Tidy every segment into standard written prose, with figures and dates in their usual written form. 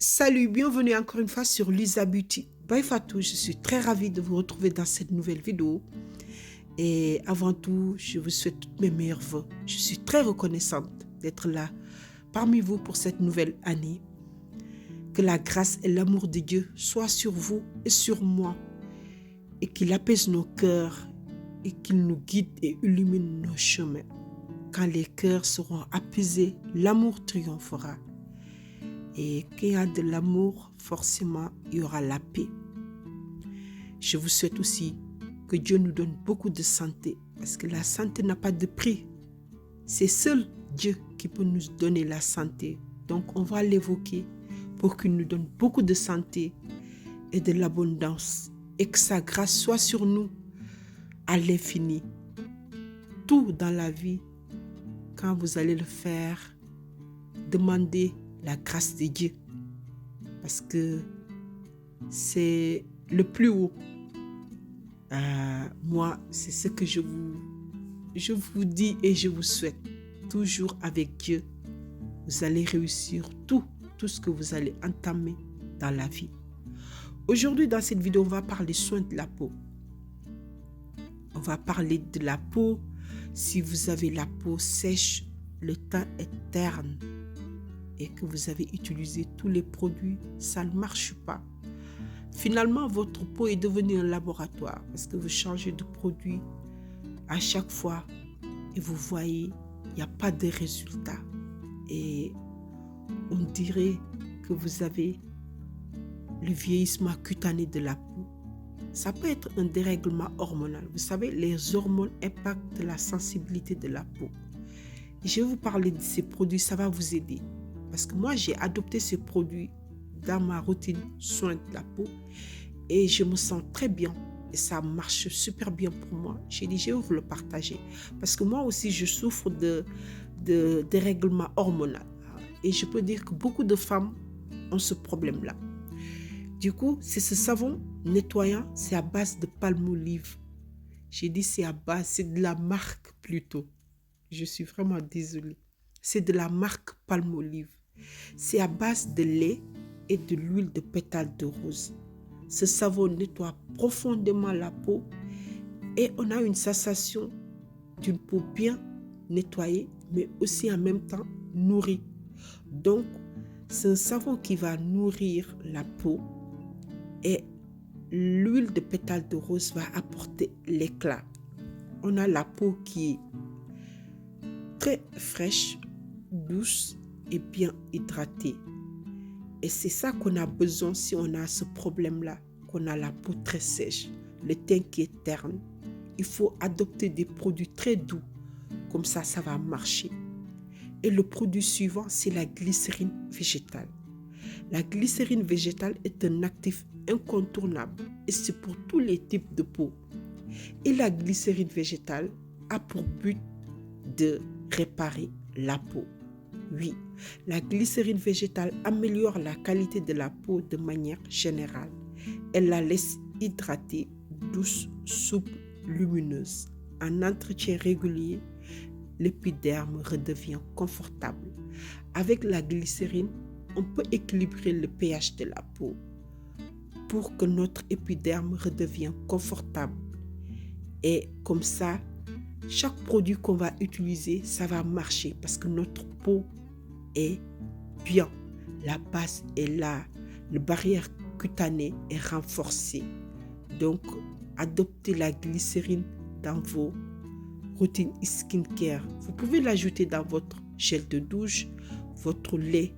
Salut, bienvenue encore une fois sur Lisa Beauty by Fatou. Je suis très ravie de vous retrouver dans cette nouvelle vidéo. Et avant tout, je vous souhaite toutes mes meilleurs vœux. Je suis très reconnaissante d'être là parmi vous pour cette nouvelle année. Que la grâce et l'amour de Dieu soient sur vous et sur moi. Et qu'il apaise nos cœurs et qu'il nous guide et illumine nos chemins. Quand les cœurs seront apaisés, l'amour triomphera. Et qu'il y a de l'amour, forcément, il y aura la paix. Je vous souhaite aussi que Dieu nous donne beaucoup de santé, parce que la santé n'a pas de prix. C'est seul Dieu qui peut nous donner la santé. Donc, on va l'évoquer pour qu'il nous donne beaucoup de santé et de l'abondance, et que sa grâce soit sur nous à l'infini. Tout dans la vie, quand vous allez le faire, demandez la grâce de Dieu, parce que c'est le plus haut. Moi, c'est ce que je vous dis et je vous souhaite. Toujours avec Dieu, vous allez réussir tout ce que vous allez entamer dans la vie. Aujourd'hui, dans cette vidéo, on va parler soins de la peau. On va parler de la peau. Si vous avez la peau sèche, le teint est terne, et que vous avez utilisé tous les produits, ça ne marche pas. Finalement, votre peau est devenue un laboratoire parce que vous changez de produit à chaque fois et vous voyez, il n'y a pas de résultat. Et on dirait que vous avez le vieillissement cutané de la peau. Ça peut être un dérèglement hormonal. Vous savez, les hormones impactent la sensibilité de la peau. Je vais vous parler de ces produits, ça va vous aider. Parce que moi, j'ai adopté ces produits dans ma routine soins de la peau et je me sens très bien et ça marche super bien pour moi. J'ai dit, je vais vous le partager parce que moi aussi, je souffre de dérèglement hormonal et je peux dire que beaucoup de femmes ont ce problème-là. Du coup, c'est ce savon nettoyant, c'est à base de palmolive. J'ai dit, c'est de la marque plutôt. Je suis vraiment désolée. C'est de la marque Palmolive. C'est à base de lait et de l'huile de pétale de rose. Ce savon nettoie profondément la peau et on a une sensation d'une peau bien nettoyée, mais aussi en même temps nourrie. Donc, c'est un savon qui va nourrir la peau et l'huile de pétale de rose va apporter l'éclat. On a la peau qui est très fraîche, douce et bien hydratée. Et c'est ça qu'on a besoin si on a ce problème-là, qu'on a la peau très sèche, le teint qui est terne. Il faut adopter des produits très doux, comme ça va marcher. Et le produit suivant, c'est la glycérine végétale. La glycérine végétale est un actif incontournable et c'est pour tous les types de peau. Et la glycérine végétale a pour but de réparer la peau. Oui, la glycérine végétale améliore la qualité de la peau de manière générale. Elle la laisse hydratée, douce, souple, lumineuse. En entretien régulier, l'épiderme redevient confortable. Avec la glycérine, on peut équilibrer le pH de la peau pour que notre épiderme redevienne confortable. Et comme ça, chaque produit qu'on va utiliser, ça va marcher parce que notre peau est bien. La base est là. La barrière cutanée est renforcée. Donc, adoptez la glycérine dans vos routines skincare. Vous pouvez l'ajouter dans votre gel de douche, votre lait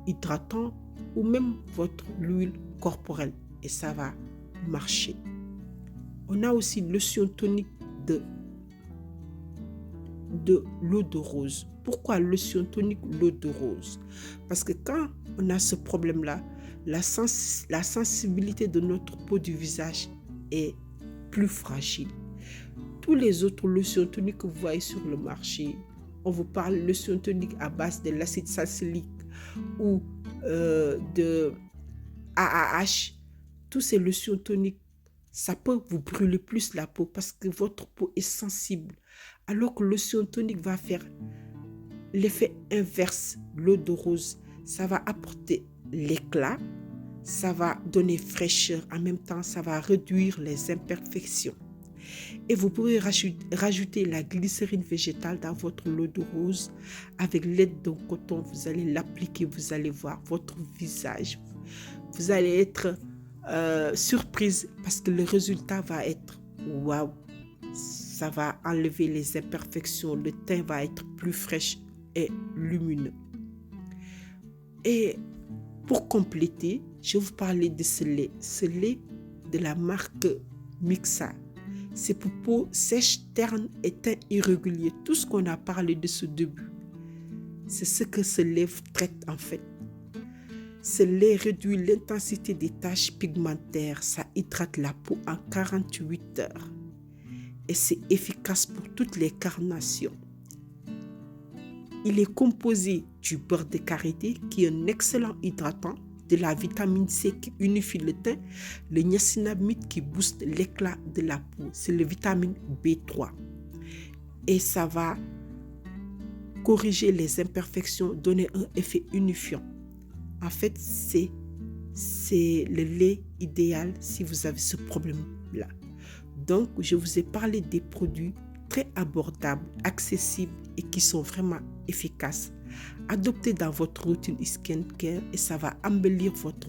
hydratant ou même votre huile corporelle et ça va marcher. On a aussi lotion tonique de l'eau de rose. Pourquoi lotion tonique l'eau de rose? Parce que quand on a ce problème-là, la sensibilité de notre peau du visage est plus fragile. Tous les autres lotions toniques que vous voyez sur le marché, on vous parle de lotion tonique à base de l'acide salicylique ou de AAH. Tous ces lotions toniques, ça peut vous brûler plus la peau parce que votre peau est sensible. Alors que lotion tonique va faire l'effet inverse, l'eau de rose. Ça va apporter l'éclat, ça va donner fraîcheur, en même temps ça va réduire les imperfections. Et vous pouvez rajouter la glycérine végétale dans votre eau de rose avec l'aide d'un coton. Vous allez l'appliquer, vous allez voir votre visage. Vous allez être surprise parce que le résultat va être waouh. Ça va enlever les imperfections. Le teint va être plus fraîche et lumineux. Et pour compléter, je vais vous parler de ce lait. Ce lait de la marque Mixa. C'est pour peau sèche, terne et teint irrégulier. Tout ce qu'on a parlé de ce début, c'est ce que ce lait traite en fait. Ce lait réduit l'intensité des taches pigmentaires. Ça hydrate la peau en 48 heures. Et c'est efficace pour toutes les carnations. Il est composé du beurre de karité qui est un excellent hydratant, de la vitamine C qui unifie le teint, le niacinamide qui booste l'éclat de la peau, c'est la vitamine B3. Et ça va corriger les imperfections, donner un effet unifiant. En fait, c'est le lait idéal si vous avez ce problème-là. Donc, je vous ai parlé des produits très abordables, accessibles et qui sont vraiment efficaces. Adoptez dans votre routine skincare et ça va embellir votre